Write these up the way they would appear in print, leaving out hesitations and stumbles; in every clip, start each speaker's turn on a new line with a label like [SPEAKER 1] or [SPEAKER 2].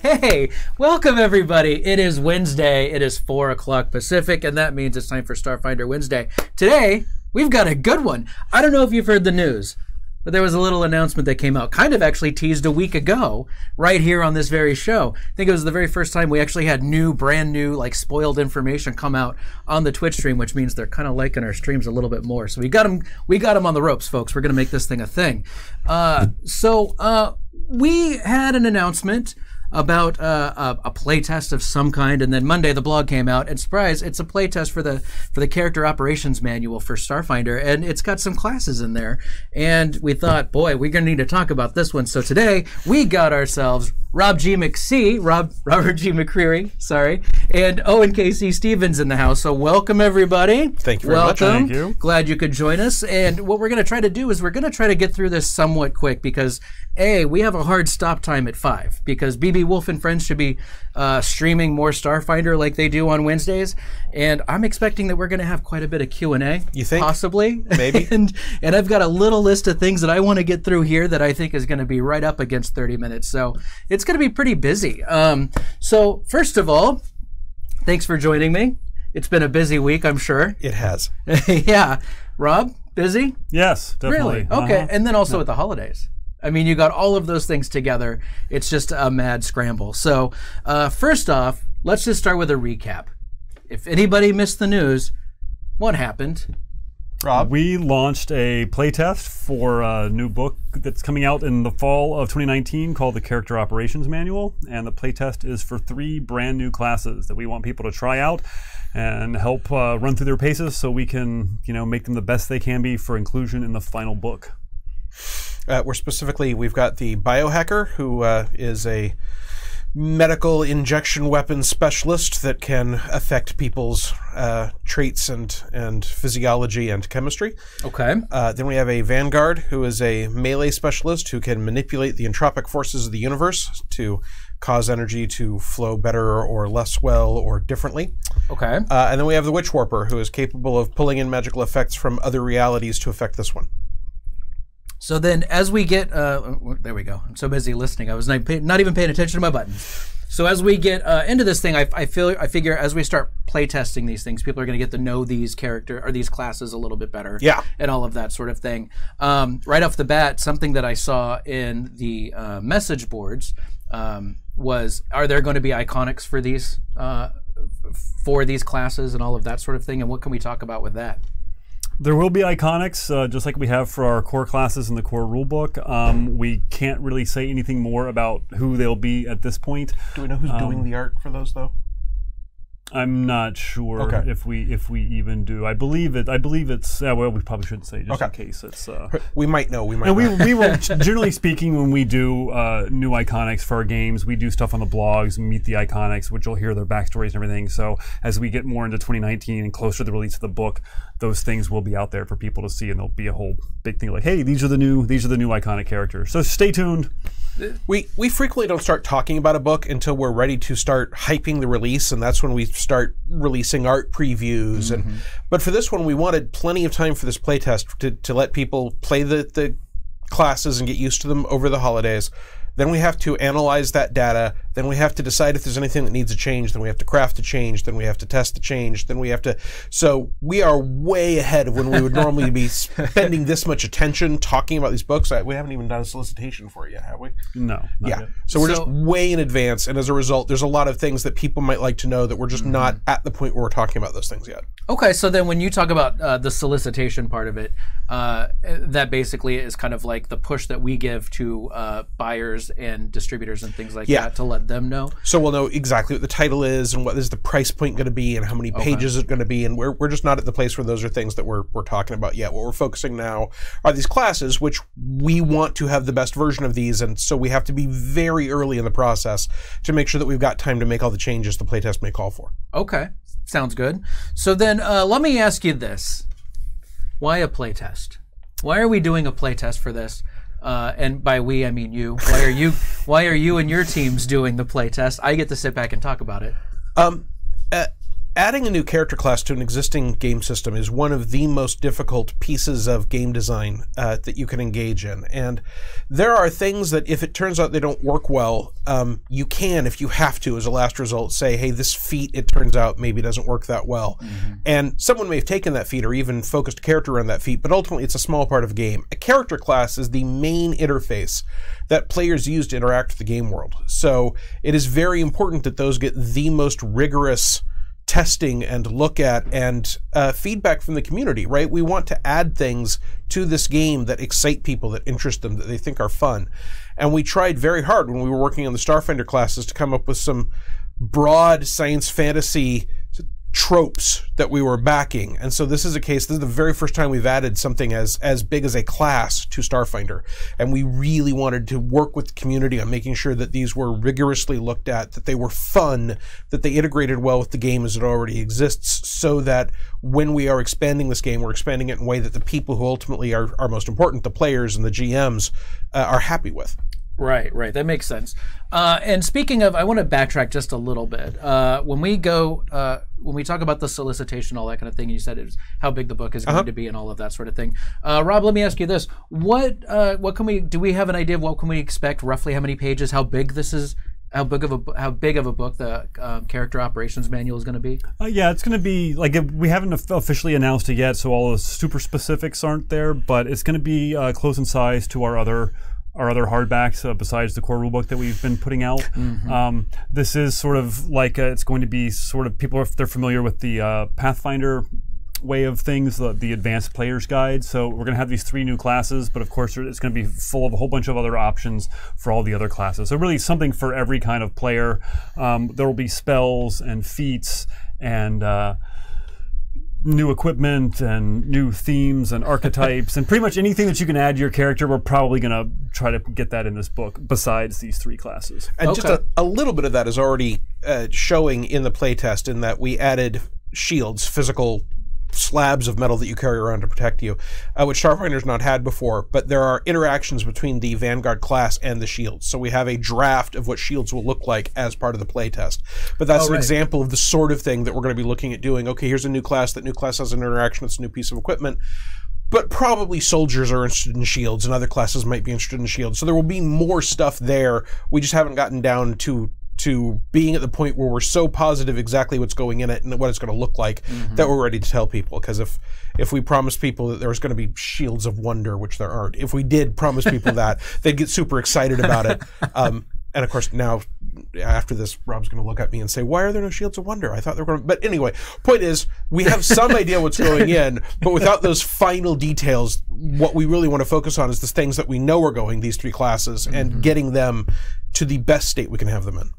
[SPEAKER 1] Hey, welcome everybody. It is Wednesday. It is 4 o'clock Pacific, and that means it's time for Starfinder Wednesday. Today, we've got a good one. I don't know if you've heard the news, but there was a little announcement that came out, kind of actually teased a week ago, right here on this very show. I think it was the very first time we actually had brand new, like spoiled information come out on the Twitch stream, which means they're kind of liking our streams a little bit more. So we got them on the ropes, folks. We're going to make this thing a thing. We had an announcement about a playtest of some kind, and then Monday the blog came out, and surprise, it's a playtest for the Character Operations Manual for Starfinder, and it's got some classes in there. And we thought, boy, we're going to need to talk about this one. So today we got ourselves Robert G. McCreary, sorry, and Owen K.C. Stevens in the house. So welcome, everybody.
[SPEAKER 2] Thank you very much.
[SPEAKER 1] Welcome.
[SPEAKER 2] Thank you.
[SPEAKER 1] Glad you could join us. And what we're going to try to do is we're going to try to get through this somewhat quick because, A, we have a hard stop time at 5 because BB Wolf and friends should be streaming more Starfinder like they do on Wednesdays. And I'm expecting that we're going to have quite a bit of Q&A.
[SPEAKER 2] You think?
[SPEAKER 1] Possibly.
[SPEAKER 2] Maybe.
[SPEAKER 1] and I've got a little list of things that I want to get through here that I think is going to be right up against 30 minutes. So it's going to be pretty busy. So first of all, thanks for joining me. It's been a busy week, I'm sure.
[SPEAKER 2] It has.
[SPEAKER 1] Yeah. Rob, busy?
[SPEAKER 3] Yes, definitely.
[SPEAKER 1] Really? Okay. And then also with the holidays. I mean, you got all of those things together. It's just a mad scramble. So first off, let's just start with a recap. If anybody missed the news, what happened?
[SPEAKER 2] Rob?
[SPEAKER 3] We launched a playtest for a new book that's coming out in the fall of 2019 called the Character Operations Manual. And the playtest is for 3 brand new classes that we want people to try out and help run through their paces so we can, make them the best they can be for inclusion in the final book.
[SPEAKER 2] We've got the biohacker, who is a medical injection weapon specialist that can affect people's traits and physiology and chemistry.
[SPEAKER 1] Okay.
[SPEAKER 2] Then we have a vanguard, who is a melee specialist who can manipulate the entropic forces of the universe to cause energy to flow better or less well or differently.
[SPEAKER 1] Okay.
[SPEAKER 2] And then we have the witch warper, who is capable of pulling in magical effects from other realities to affect this one.
[SPEAKER 1] So then as we get, there we go. I'm so busy listening. I was not even paying attention to my buttons. So as we get into this thing, I figure as we start playtesting these things, people are going to get to know these these classes a little bit better.
[SPEAKER 2] Yeah.
[SPEAKER 1] And all of that sort of thing. Right off the bat, something that I saw in the message boards was, are there going to be IKonics for these classes and all of that sort of thing? And what can we talk about with that?
[SPEAKER 3] There will be IKonics, just like we have for our core classes in the core rulebook. We can't really say anything more about who they'll be at this point.
[SPEAKER 2] Do we know who's doing the art for those, though?
[SPEAKER 3] I'm not sure if we even do. I believe it's. Well, we probably shouldn't say just in case it's.
[SPEAKER 2] We might know. We might.
[SPEAKER 3] And we will generally speaking, when we do new IKonics for our games, we do stuff on the blogs, meet the IKonics, which you'll hear their backstories and everything. So as we get more into 2019 and closer to the release of the book, those things will be out there for people to see, and there'll be a whole big thing like, hey, these are the new iconic characters. So stay tuned.
[SPEAKER 2] We frequently don't start talking about a book until we're ready to start hyping the release, and that's when we start releasing art previews. But for this one, we wanted plenty of time for this playtest to let people play the classes and get used to them over the holidays. Then we have to analyze that data. Then we have to decide if there's anything that needs a change. Then we have to craft a change. Then we have to test the change. Then we have to... So we are way ahead of when we would normally be spending this much attention talking about these books. We haven't even done a solicitation for it yet, have we?
[SPEAKER 3] No.
[SPEAKER 2] Yeah. Yet. So we're just way in advance. And as a result, there's a lot of things that people might like to know that we're just not at the point where we're talking about those things yet.
[SPEAKER 1] Okay, so then when you talk about the solicitation part of it, that basically is kind of like the push that we give to buyers and distributors and things like that to let them know.
[SPEAKER 2] So we'll know exactly what the title is and what is the price point going to be and how many pages it's going to be, and we're just not at the place where those are things that we're talking about yet. What we're focusing now are these classes, which we want to have the best version of these, and so we have to be very early in the process to make sure that we've got time to make all the changes the playtest may call for. Okay,
[SPEAKER 1] sounds good. So then let me ask you this. Why a playtest? Why are we doing a playtest for this? And by we, I mean you. Why are you and your teams doing the playtest? I get to sit back and talk about it.
[SPEAKER 2] adding a new character class to an existing game system is one of the most difficult pieces of game design that you can engage in. And there are things that if it turns out they don't work well, you can, if you have to, as a last result, say, hey, this feat, it turns out maybe doesn't work that well. And someone may have taken that feat or even focused a character on that feat, but ultimately it's a small part of a game. A character class is the main interface that players use to interact with the game world. So it is very important that those get the most rigorous testing and look at and feedback from the community, right? We want to add things to this game that excite people, that interest them, that they think are fun. And we tried very hard when we were working on the Starfinder classes to come up with some broad science fantasy tropes that we were backing. And so this is the very first time we've added something as big as a class to Starfinder. And we really wanted to work with the community on making sure that these were rigorously looked at, that they were fun, that they integrated well with the game as it already exists, so that when we are expanding this game, we're expanding it in a way that the people who ultimately are most important, the players and the GMs, are happy with.
[SPEAKER 1] Right. That makes sense. And speaking of, I want to backtrack just a little bit. When we talk about the solicitation, all that kind of thing, you said it was how big the book is going to be and all of that sort of thing. Rob, let me ask you this: what do we have an idea of what can we expect roughly? How many pages? How big this is? How big of a book the Character Operations Manual is going to be? Yeah,
[SPEAKER 3] it's going to be we haven't officially announced it yet, so all the super specifics aren't there. But it's going to be close in size to our other hardbacks besides the core rulebook that we've been putting out. This is sort of like it's going to be sort of people, if they're familiar with the Pathfinder way of things, the advanced player's guide. So we're going to have these 3 new classes, but of course it's going to be full of a whole bunch of other options for all the other classes. So really something for every kind of player. There will be spells and feats and new equipment and new themes and archetypes and pretty much anything that you can add to your character. We're probably going to try to get that in this book besides these 3 classes.
[SPEAKER 2] And just a little bit of that is already showing in the playtest, in that we added shields, physical slabs of metal that you carry around to protect you, which Starfinder's not had before, but there are interactions between the Vanguard class and the shields. So we have a draft of what shields will look like as part of the playtest. But that's an example of the sort of thing that we're going to be looking at doing. Okay, here's a new class. That new class has an interaction with a new piece of equipment. But probably soldiers are interested in shields, and other classes might be interested in shields. So there will be more stuff there. We just haven't gotten down to being at the point where we're so positive exactly what's going in it and what it's going to look like that we're ready to tell people. Because if we promise people that there's going to be shields of wonder, which there aren't, if we did promise people that, they'd get super excited about it. And of course now, after this, Rob's going to look at me and say, why are there no shields of wonder? I thought they were going to... But anyway, point is, we have some idea what's going in, but without those final details, what we really want to focus on is the things that we know are going, these 3 classes, and getting them to the best state we can have them in.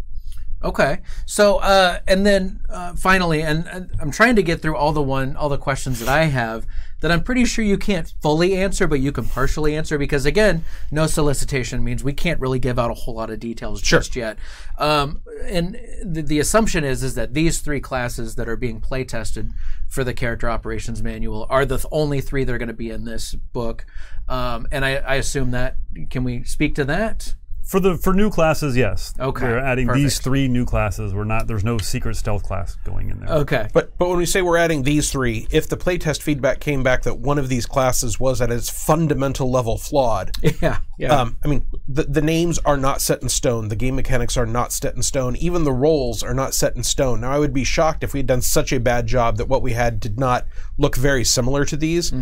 [SPEAKER 1] Okay, so and then finally, and I'm trying to get through all the questions that I have that I'm pretty sure you can't fully answer, but you can partially answer, because again, no solicitation means we can't really give out a whole lot of details just yet. And the assumption is that these 3 classes that are being play tested for the Character Operations Manual are the only 3 that are going to be in this book, and I assume that. Can we speak to that?
[SPEAKER 3] For new classes, yes.
[SPEAKER 1] Okay.
[SPEAKER 3] We're adding these 3 new classes. There's no secret stealth class going in there.
[SPEAKER 1] Okay.
[SPEAKER 2] But when we say we're adding these 3, if the playtest feedback came back that one of these classes was at its fundamental level flawed,
[SPEAKER 1] yeah.
[SPEAKER 2] I mean, the names are not set in stone. The game mechanics are not set in stone. Even the roles are not set in stone. Now, I would be shocked if we had done such a bad job that what we had did not look very similar to these.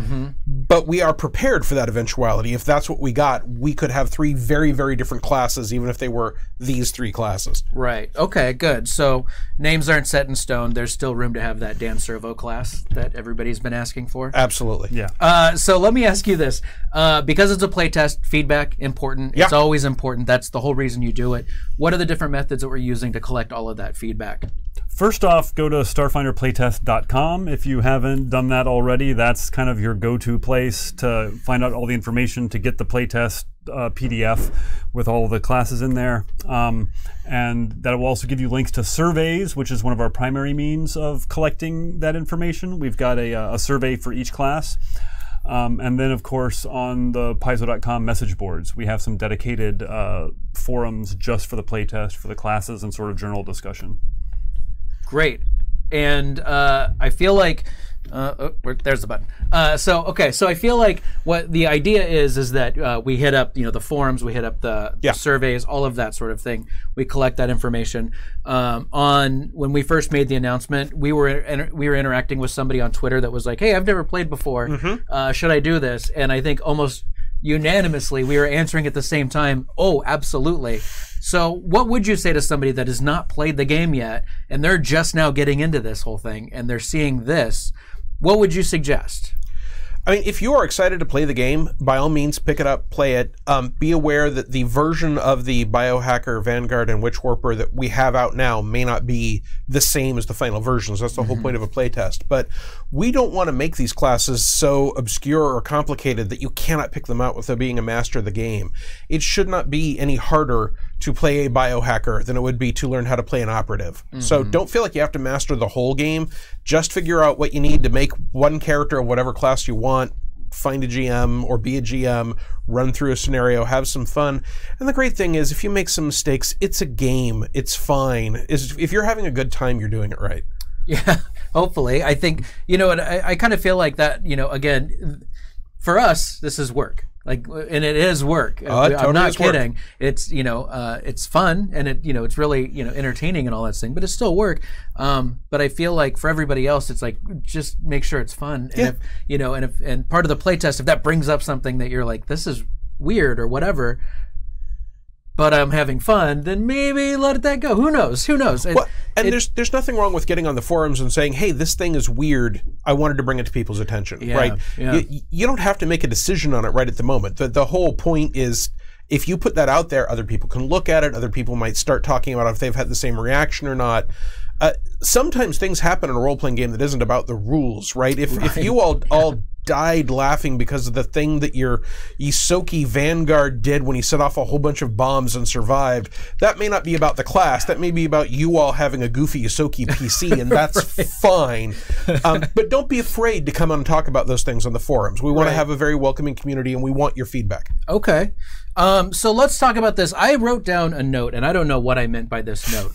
[SPEAKER 2] But we are prepared for that eventuality. If that's what we got, we could have 3 very, very different classes, even if they were these 3 classes.
[SPEAKER 1] Right. Okay, good. So names aren't set in stone. There's still room to have that Dan Servo class that everybody's been asking for.
[SPEAKER 2] Absolutely.
[SPEAKER 3] Yeah.
[SPEAKER 1] So let me ask you this. Because it's a playtest, feedback, important. It's always important. That's the whole reason you do it. What are the different methods that we're using to collect all of that feedback?
[SPEAKER 3] First off, go to starfinderplaytest.com. If you haven't done that already, that's kind of your go-to place to find out all the information, to get the playtest PDF with all of the classes in there. And that will also give you links to surveys, which is one of our primary means of collecting that information. We've got a survey for each class. And then, of course, on the Paizo.com message boards, we have some dedicated forums just for the playtest, for the classes, and sort of journal discussion.
[SPEAKER 1] Great. and I feel like there's the button. So I feel like what the idea is that we hit up the forums, we hit up the surveys, all of that sort of thing. We collect that information. On when we first made the announcement, we were interacting with somebody on Twitter that was like, "Hey, I've never played before. Should I do this?" And I think almost unanimously we were answering at the same time, "Oh, absolutely." So what would you say to somebody that has not played the game yet and they're just now getting into this whole thing and they're seeing this? What would you suggest?
[SPEAKER 2] I mean, if you are excited to play the game, by all means, pick it up, play it. Be aware that the version of the Biohacker, Vanguard, and Witchwarper that we have out now may not be the same as the final versions. That's the whole point of a playtest. But we don't want to make these classes so obscure or complicated that you cannot pick them out without being a master of the game. It should not be any harder to play a biohacker than it would be to learn how to play an operative. So don't feel like you have to master the whole game. Just figure out what you need to make one character of whatever class you want, find a GM or be a GM, run through a scenario, have some fun. And the great thing is, if you make some mistakes, it's a game. It's fine. If you're having a good time, you're doing it right.
[SPEAKER 1] Yeah, hopefully. I think, I kind of feel like that, again, for us, this is work. And it is work. I'm not kidding. Work. It's it's fun and it's really entertaining and all that thing, but it's still work. But I feel like for everybody else, it's like just make sure it's fun. And if part of the playtest, if that brings up something that you're like, this is weird or whatever, but I'm having fun, then maybe let that go. Who knows?
[SPEAKER 2] Well, there's nothing wrong with getting on the forums and saying, hey, this thing is weird. I wanted to bring it to people's attention, right? Yeah. You don't have to make a decision on it right at the moment. The whole point is, if you put that out there, other people can look at it. Other people might start talking about if they've had the same reaction or not. Sometimes things happen in a role-playing game that isn't about the rules, right? If you all died laughing because of the thing that your Isoki Vanguard did when he set off a whole bunch of bombs and survived, that may not be about the class. That may be about you all having a goofy Isoki PC, and that's fine. But don't be afraid to come on and talk about those things on the forums. We want to have a very welcoming community, and we want your feedback.
[SPEAKER 1] Okay. So let's talk about this. I wrote down a note, and I don't know what I meant by this note.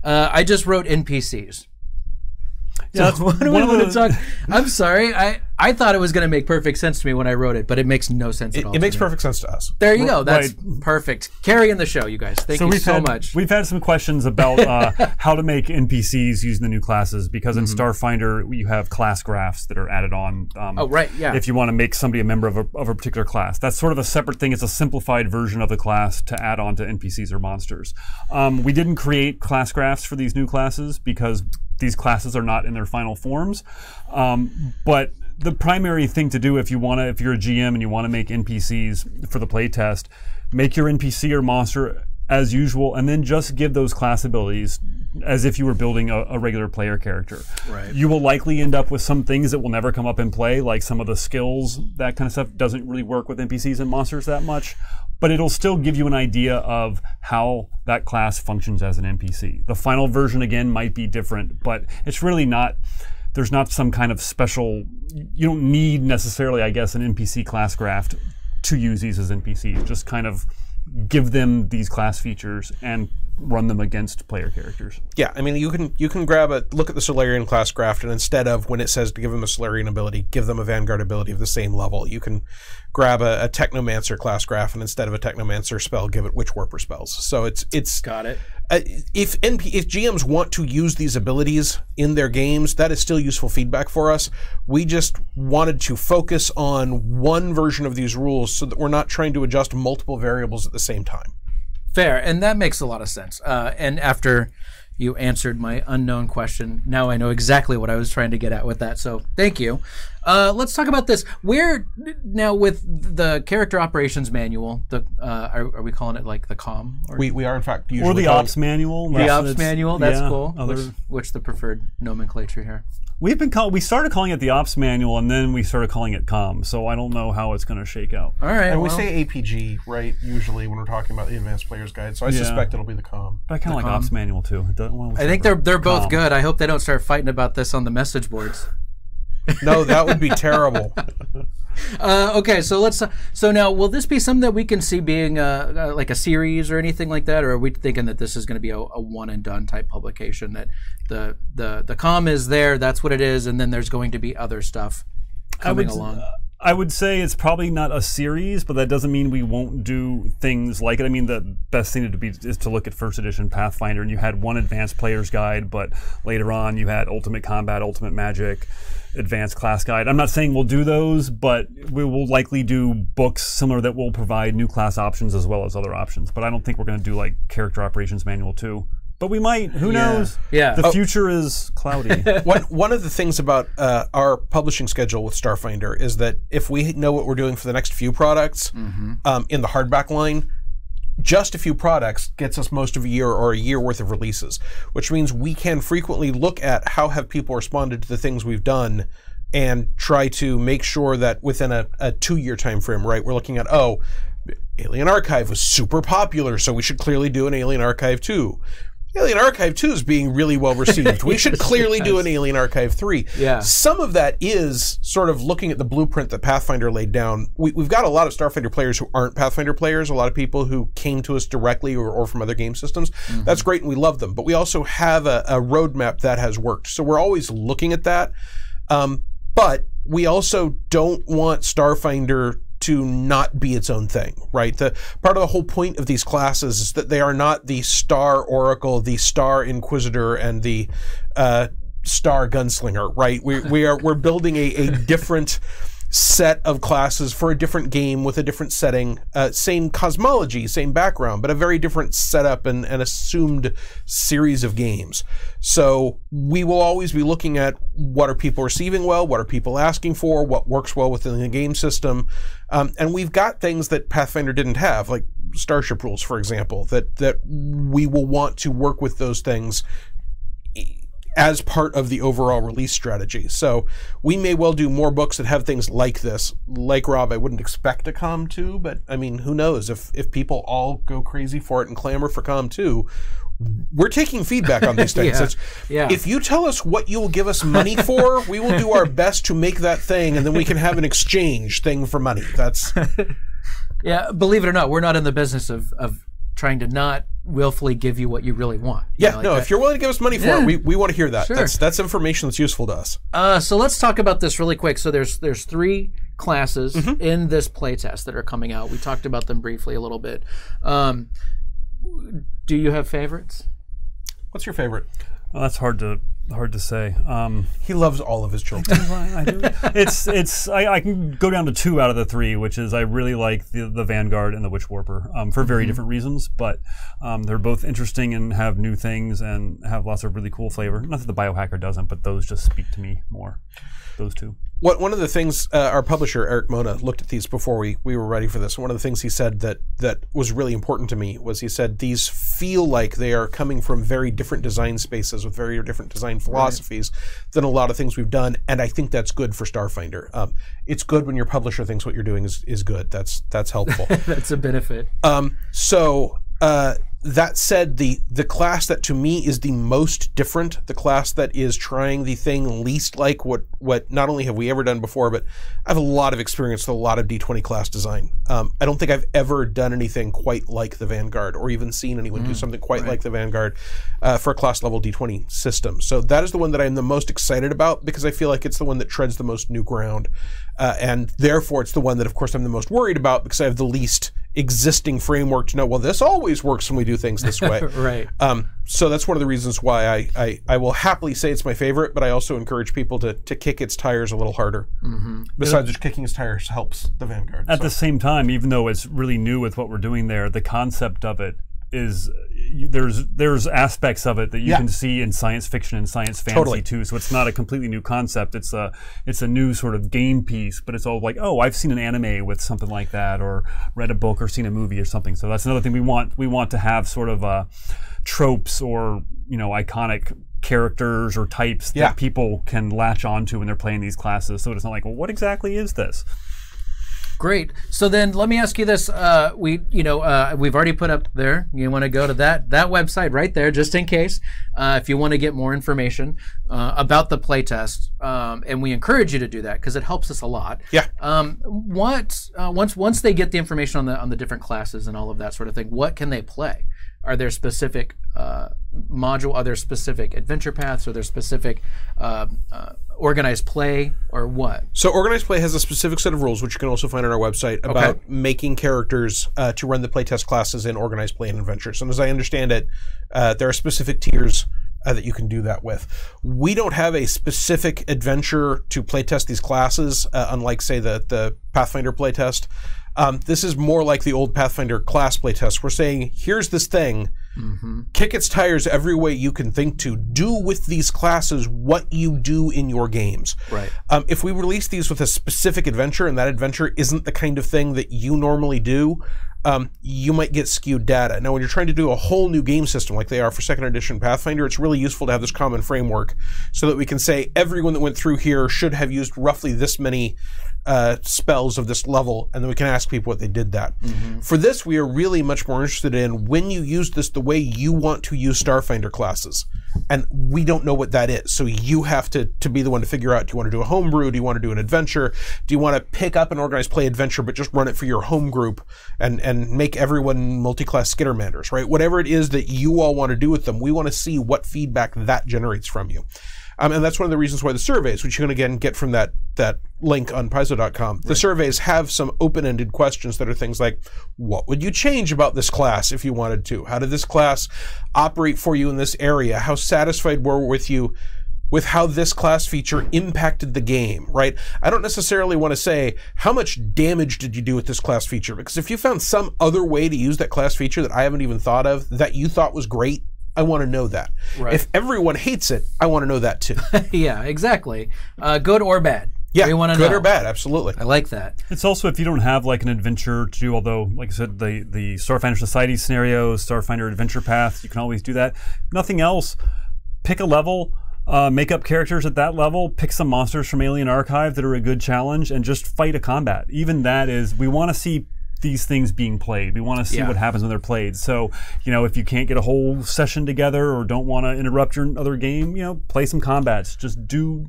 [SPEAKER 1] I just wrote NPCs. So what do we want to talk? I'm sorry. I thought it was going to make perfect sense to me when I wrote it, but it makes no sense at all.
[SPEAKER 2] It makes perfect sense to us.
[SPEAKER 1] There you go. That's perfect. Carrying the show, you guys. Thank you so much.
[SPEAKER 3] We've had some questions about how to make NPCs using the new classes, because in Starfinder you have class graphs that are added on. If you want to make somebody a member of a particular class, that's sort of a separate thing. It's a simplified version of the class to add on to NPCs or monsters. We didn't create class graphs for these new classes because these classes are not in their final forms, but the primary thing to do if you're a GM and you want to make NPCs for the playtest, make your NPC or monster as usual, and then just give those class abilities as if you were building a regular player character.
[SPEAKER 1] Right.
[SPEAKER 3] You will likely end up with some things that will never come up in play, like some of the skills, that kind of stuff doesn't really work with NPCs and monsters that much, but it'll still give you an idea of how that class functions as an NPC. The final version, again, might be different, but it's really not, there's not some kind of special, you don't need necessarily, I guess, an NPC class graph to use these as NPCs. Just kind of give them these class features and run them against player characters.
[SPEAKER 2] Yeah, I mean, you can grab look at the Solarian class graph, and instead of when it says to give them a Solarian ability, give them a Vanguard ability of the same level. You can grab a Technomancer class graph, and instead of a Technomancer spell, give it Witchwarper spells. So it's
[SPEAKER 1] got it.
[SPEAKER 2] If GMs want to use these abilities in their games, that is still useful feedback for us. We just wanted to focus on one version of these rules so that we're not trying to adjust multiple variables at the same time.
[SPEAKER 1] Fair, and that makes a lot of sense. And after you answered my unknown question, now I know exactly what I was trying to get at with that, so thank you. Let's talk about this. We're now with the Character Operations Manual, are we calling it like the COM?
[SPEAKER 2] Or we are, in fact, usually
[SPEAKER 3] or the Ops Manual.
[SPEAKER 1] The Ops Manual, that's cool.
[SPEAKER 3] Which
[SPEAKER 1] What's the preferred nomenclature here?
[SPEAKER 3] We started calling it the Ops Manual, and then we started calling it COM, so I don't know how it's going to shake out.
[SPEAKER 1] All right.
[SPEAKER 2] And we say APG, right, usually when we're talking about the Advanced Player's Guide, so I suspect it'll be the COM.
[SPEAKER 3] But I kind of like Ops Manual, too.
[SPEAKER 1] I think they're both good. I hope they don't start fighting about this on the message boards.
[SPEAKER 2] No, that would be terrible.
[SPEAKER 1] Okay, so let's. So now, will this be something that we can see being like a series or anything like that, or are we thinking that this is going to be a one and done type publication? That the com is there, that's what it is, and then there's going to be other stuff coming along.
[SPEAKER 3] I would say it's probably not a series, but that doesn't mean we won't do things like it. I mean, the best thing to be is to look at first edition Pathfinder, and you had one advanced player's guide, but later on you had Ultimate Combat, Ultimate Magic, Advanced Class Guide. I'm not saying we'll do those, but we will likely do books similar that will provide new class options as well as other options. But I don't think we're going to do like Character Operations Manual 2. But we might. Who knows?
[SPEAKER 1] Yeah.
[SPEAKER 3] The future is cloudy.
[SPEAKER 2] One of the things about our publishing schedule with Starfinder is that if we know what we're doing for the next few products in the hardback line, just a few products gets us most of a year or a year worth of releases, which means we can frequently look at how have people responded to the things we've done and try to make sure that within a 2-year time frame, right, we're looking at, oh, Alien Archive was super popular, so we should clearly do an Alien Archive 2. Alien Archive 2 is being really well received. We should clearly do an Alien Archive 3.
[SPEAKER 1] Yeah.
[SPEAKER 2] Some of that is sort of looking at the blueprint that Pathfinder laid down. We've got a lot of Starfinder players who aren't Pathfinder players, a lot of people who came to us directly or from other game systems. That's great and we love them. But we also have a roadmap that has worked. So we're always looking at that. But we also don't want Starfinder to not be its own thing, right? The part of the whole point of these classes is that they are not the Star Oracle, the Star Inquisitor, and the Star Gunslinger, right? We're building a different set of classes for a different game with a different setting, same cosmology, same background, but a very different setup and assumed series of games. So we will always be looking at what are people receiving well, what are people asking for, what works well within the game system, and we've got things that Pathfinder didn't have, like Starship rules, for example, that we will want to work with those things as part of the overall release strategy. So we may well do more books that have things like this. Like Rob, I wouldn't expect a Com 2, but I mean, who knows? If people all go crazy for it and clamor for Com 2, we're taking feedback on these things. If you tell us what you will give us money for, we will do our best to make that thing, and then we can have an exchange thing for money. That's...
[SPEAKER 1] Yeah, believe it or not, we're not in the business of trying to not willfully give you what you really want.
[SPEAKER 2] Yeah, like if you're willing to give us money for it, we want to hear that. Sure. That's information that's useful to us.
[SPEAKER 1] So let's talk about this really quick. So there's 3 classes in this playtest that are coming out. We talked about them briefly a little bit. Do you have favorites?
[SPEAKER 2] What's your favorite?
[SPEAKER 3] Well, that's hard to say.
[SPEAKER 2] He loves all of his children.
[SPEAKER 3] I do. I can go down to 2 out of the 3, which is I really like the Vanguard and the Witch Warper for very different reasons, but they're both interesting and have new things and have lots of really cool flavor. Not that the Biohacker doesn't, but those just speak to me more. Those 2.
[SPEAKER 2] One of the things our publisher Eric Mona looked at these before we were ready for this. One of the things he said that was really important to me was he said these feel like they are coming from very different design spaces with very different design philosophies than a lot of things we've done, and I think that's good for Starfinder. It's good when your publisher thinks what you're doing is good. That's helpful.
[SPEAKER 1] That's a benefit.
[SPEAKER 2] That said, the class that to me is the most different, the class that is trying the thing least like what not only have we ever done before, but I have a lot of experience with a lot of D20 class design. I don't think I've ever done anything quite like the Vanguard or even seen anyone do something quite like the Vanguard for a class level D20 system. So that is the one that I'm the most excited about because I feel like it's the one that treads the most new ground. And therefore it's the one that of course I'm the most worried about because I have the least existing framework to know, well, this always works when we do things this way.
[SPEAKER 1] Right.
[SPEAKER 2] So that's one of the reasons why I will happily say it's my favorite, but I also encourage people to kick its tires a little harder. Besides which, kicking its tires helps the Vanguard.
[SPEAKER 3] At the same time, even though it's really new with what we're doing there, the concept of it is there's aspects of it that you can see in science fiction and science fantasy too. So it's not a completely new concept. It's a new sort of game piece, but it's all like, oh, I've seen an anime with something like that, or read a book or seen a movie or something. So that's another thing we want. We want to have sort of tropes or iconic characters or types that people can latch onto when they're playing these classes. So it's not like, well, what exactly is this?
[SPEAKER 1] Great. So then let me ask you this. We've already put up there. You want to go to that website right there, just in case, if you want to get more information about the playtest. And we encourage you to do that because it helps us a lot.
[SPEAKER 2] Yeah.
[SPEAKER 1] Once they get the information on the different classes and all of that sort of thing, what can they play? Are there specific module? Are there specific adventure paths? Are there specific organized play, or what?
[SPEAKER 2] So organized play has a specific set of rules, which you can also find on our website, about making characters to run the playtest classes in organized play and adventures. And as I understand it, there are specific tiers that you can do that with. We don't have a specific adventure to playtest these classes, unlike, say, the Pathfinder playtest. This is more like the old Pathfinder class playtest. We're saying, here's this thing, kick its tires every way you can think to. Do with these classes what you do in your games.
[SPEAKER 1] Right.
[SPEAKER 2] If we release these with a specific adventure, and that adventure isn't the kind of thing that you normally do, you might get skewed data. Now, when you're trying to do a whole new game system like they are for 2nd edition Pathfinder, it's really useful to have this common framework so that we can say everyone that went through here should have used roughly this many spells of this level, and then we can ask people what they did that. For this, we are really much more interested in when you use this the way you want to use Starfinder classes. And we don't know what that is. So you have to be the one to figure out, do you want to do a homebrew? Do you want to do an adventure? Do you want to pick up an organized play adventure but just run it for your home group and make everyone multi-class Skittermanders, right? Whatever it is that you all want to do with them, we want to see what feedback that generates from you. And that's one of the reasons why the surveys, which you can again get from that link on Paizo.com, the surveys have some open-ended questions that are things like, what would you change about this class if you wanted to? How did this class operate for you in this area? How satisfied were you with how this class feature impacted the game, right? I don't necessarily want to say, how much damage did you do with this class feature? Because if you found some other way to use that class feature that I haven't even thought of, that you thought was great, I want to know that.
[SPEAKER 1] Right.
[SPEAKER 2] If everyone hates it, I want to know that too.
[SPEAKER 1] Yeah, exactly. Good or bad.
[SPEAKER 2] Yeah,
[SPEAKER 1] we want to
[SPEAKER 2] good
[SPEAKER 1] know.
[SPEAKER 2] or bad, absolutely.
[SPEAKER 1] I like that.
[SPEAKER 3] It's also, if you don't have like an adventure to do, although, like I said, the Starfinder Society scenarios, Starfinder Adventure Path, you can always do that. Nothing else, pick a level, make up characters at that level, pick some monsters from Alien Archive that are a good challenge, and just fight a combat. Even that is, we want to see these things being played. We want to see what happens when they're played. So, if you can't get a whole session together or don't want to interrupt your other game, play some combats. Just do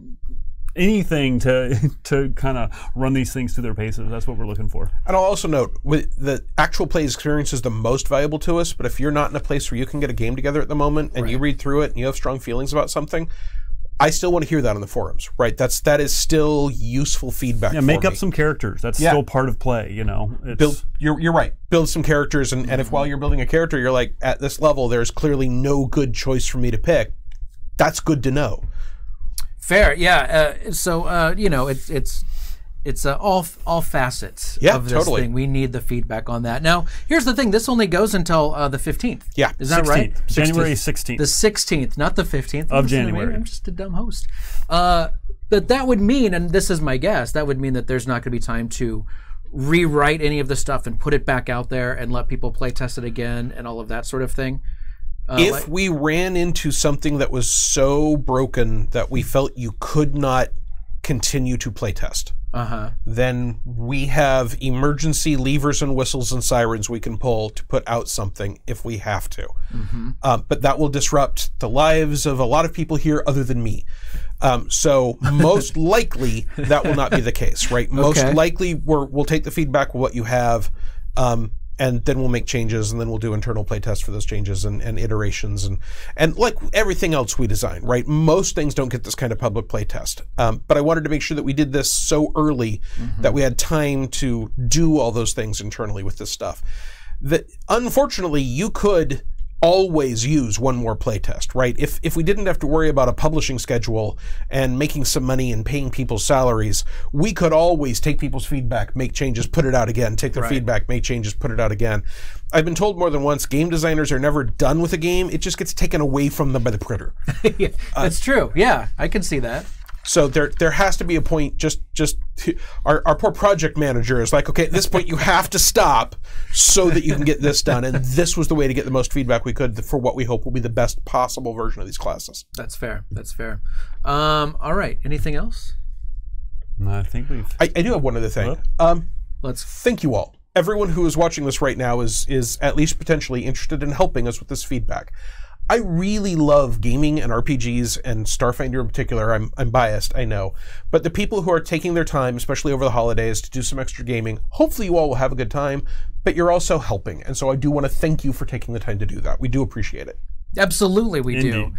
[SPEAKER 3] anything to kind of run these things through their paces. That's what we're looking for.
[SPEAKER 2] And I'll also note, the actual play experience is the most valuable to us, but if you're not in a place where you can get a game together at the moment and you read through it and you have strong feelings about something, I still want to hear that on the forums, right? That is still useful feedback.
[SPEAKER 3] Yeah, make up some characters. That's still part of play,
[SPEAKER 2] You're right. Build some characters, and if while you're building a character, you're like, at this level, there's clearly no good choice for me to pick, that's good to know.
[SPEAKER 1] Fair, yeah. It's all facets of this thing. We need the feedback on that. Now, here's the thing. This only goes until the 15th.
[SPEAKER 2] Yeah.
[SPEAKER 1] Is that right?
[SPEAKER 3] January 16th.
[SPEAKER 1] The 16th, not the 15th.
[SPEAKER 3] Of January.
[SPEAKER 1] I'm just a dumb host. But that would mean, and this is my guess, that would mean that there's not going to be time to rewrite any of the stuff and put it back out there and let people play test it again and all of that sort of thing.
[SPEAKER 2] If we ran into something that was so broken that we felt you could not continue to playtest, then we have emergency levers and whistles and sirens we can pull to put out something if we have to. But that will disrupt the lives of a lot of people here other than me. So most likely that will not be the case, right? Most likely we'll take the feedback of what you have, and then we'll make changes, and then we'll do internal playtests for those changes and iterations. And like everything else we design, right? Most things don't get this kind of public playtest. But I wanted to make sure that we did this so early that we had time to do all those things internally with this stuff. That unfortunately, you could always use one more playtest, right? If we didn't have to worry about a publishing schedule and making some money and paying people's salaries, we could always take people's feedback, make changes, put it out again, take their feedback, make changes, put it out again. I've been told more than once, game designers are never done with a game. It just gets taken away from them by the printer.
[SPEAKER 1] Yeah, that's true. Yeah, I can see that.
[SPEAKER 2] So there has to be a point, just our poor project manager is like, okay, at this point you have to stop so that you can get this done. And this was the way to get the most feedback we could for what we hope will be the best possible version of these classes.
[SPEAKER 1] That's fair. That's fair. All right. Anything else?
[SPEAKER 3] No, I think we've...
[SPEAKER 2] I do have one other thing. Thank you all. Everyone who is watching this right now is at least potentially interested in helping us with this feedback. I really love gaming and RPGs, and Starfinder in particular. I'm biased, I know. But the people who are taking their time, especially over the holidays, to do some extra gaming, hopefully you all will have a good time, but you're also helping. And so I do want to thank you for taking the time to do that. We do appreciate it.
[SPEAKER 1] Absolutely, we do.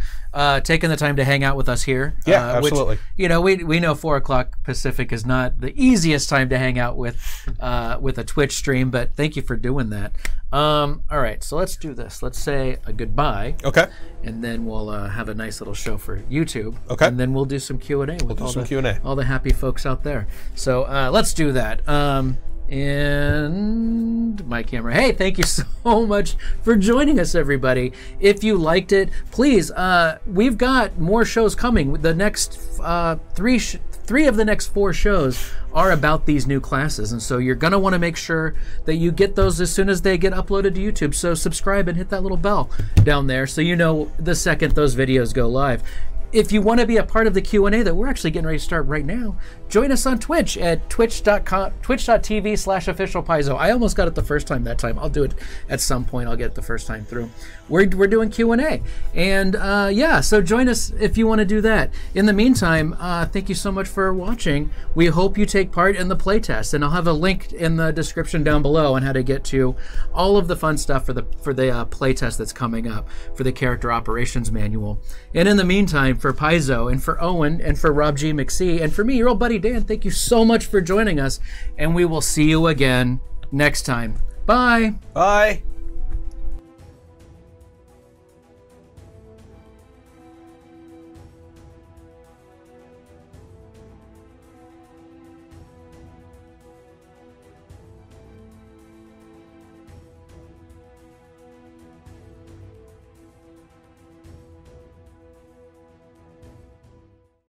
[SPEAKER 1] Taking the time to hang out with us here.
[SPEAKER 2] Yeah, absolutely.
[SPEAKER 1] Which, we know 4 o'clock Pacific is not the easiest time to hang out with a Twitch stream, but thank you for doing that. All right, so let's do this. Let's say a goodbye.
[SPEAKER 2] Okay.
[SPEAKER 1] And then we'll have a nice little show for YouTube.
[SPEAKER 2] Okay.
[SPEAKER 1] And then we'll do some Q&A with all the happy folks out there. So let's do that. And my camera. Hey, thank you so much for joining us, everybody. If you liked it, please, we've got more shows coming. The next three of the next 4 shows are about these new classes, and so you're gonna want to make sure that you get those as soon as they get uploaded to YouTube. So subscribe and hit that little bell down there so you know the second those videos go live. If you want to be a part of the Q&A that we're actually getting ready to start right now, join us on Twitch at twitch.tv/officialpaizo. I almost got it the first time that time. I'll do it at some point. I'll get it the first time through. We're doing Q&A. And yeah, so join us if you want to do that. In the meantime, thank you so much for watching. We hope you take part in the playtest. And I'll have a link in the description down below on how to get to all of the fun stuff for the playtest that's coming up for the Character Operations Manual. And in the meantime, for Paizo and for Owen and for Rob G. McSee and for me, your old buddy Dan, thank you so much for joining us, and we will see you again next time. Bye.
[SPEAKER 2] Bye.